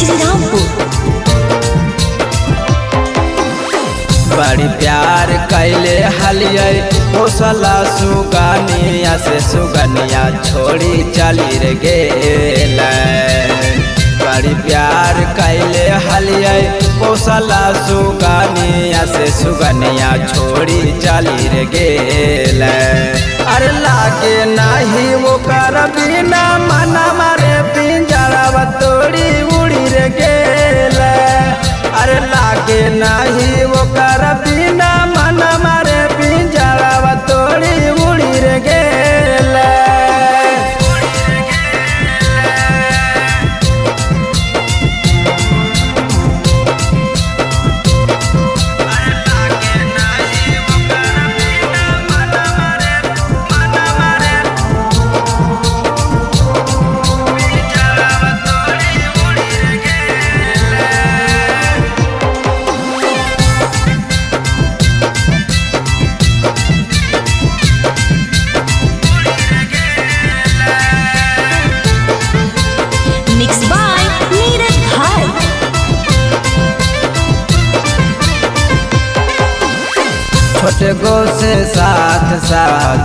श्रीरामपुर। बड़ी प्यार कैले हलियै हौसला सुगनिया से सुगनिया छोड़ी चली रे गेल। बड़ी प्यार कैले हलियै हौसला सुगनिया से सुगनिया छोड़ी चली रे गेल। अरे लागे नाही वो कर बिना मना मारे पिंजरा तोड़ी उड़ी रे गेल। अरे लागे नाही वो कर बिना मना मारे पिंजरा तोड़ी उड़ी रे गेल। मिक्स बाय नीरज भाई। छोटे गो से साथ साथ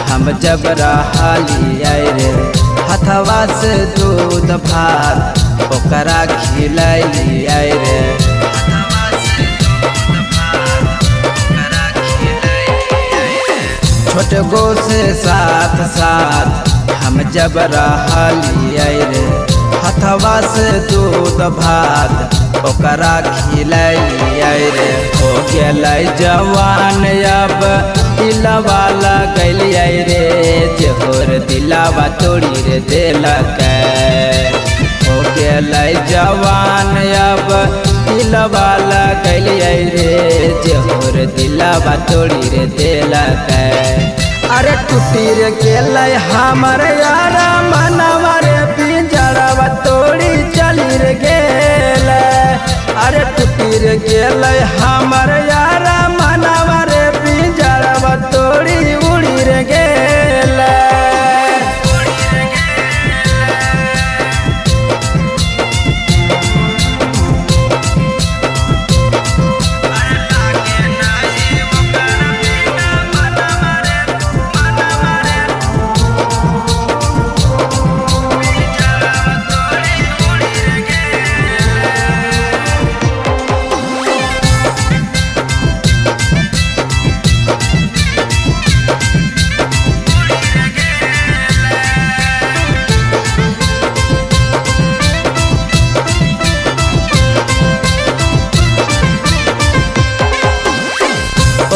हम जब रहिए रे हथवा से दूध भात ओकरा खिलाइए रे। छोटे गो से साथ साथ हम जब रहिए रे हथवा से दूध भात ओकरा खिलाइए रे। हो गेलै जवान अब दिलवा लगलिए रे जोर दिलवा तोड़ी रे देलक। हो गेलै जवान अब दिलवा लगलिए रे जोर दिलवा तोड़ी रे देलक। अरे टूटी रे गेलै हमर यारा मनवा रे पिंजरा तोड़ी चली रे गेल। अरे टूटी रे गेलै हमर यारा मनवा रे पिंजरा तोड़ी उड़ी रे गेल।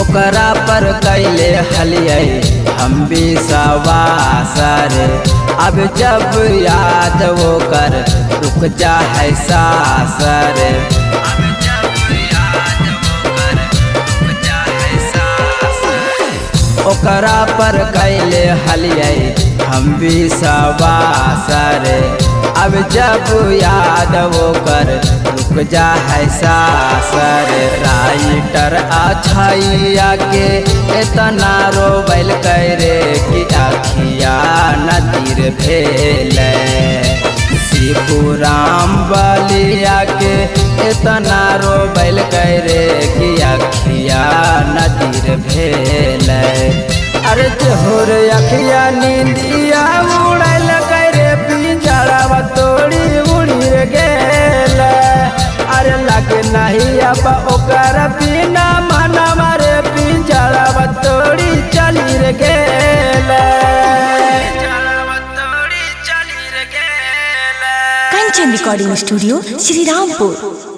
ओकरा पर कैले हलियै हम भी सवास रे। अब जब याद वो कर रुक जा है सास रे। ओकरा पर कैले हलियै हम भी सवास रे। अब जब याद वो कर रुक जा है सास रे। राइटर अछैया के इतना रोबैल करे कि आखिया नदीर भेल। शिवराम बलिया के इतना रोबैल करे कि आखिया नदीर भेल। अरे जोहर अखिया नींदिया उड़ैल करे पिंजरा तोड़ी उड़ी रे गेल। अरे लगे नहीं अब ओकर बिना मना मारे पिंजरा तोड़ी चली रे गेल। Kanchan recording studio Shrirampur.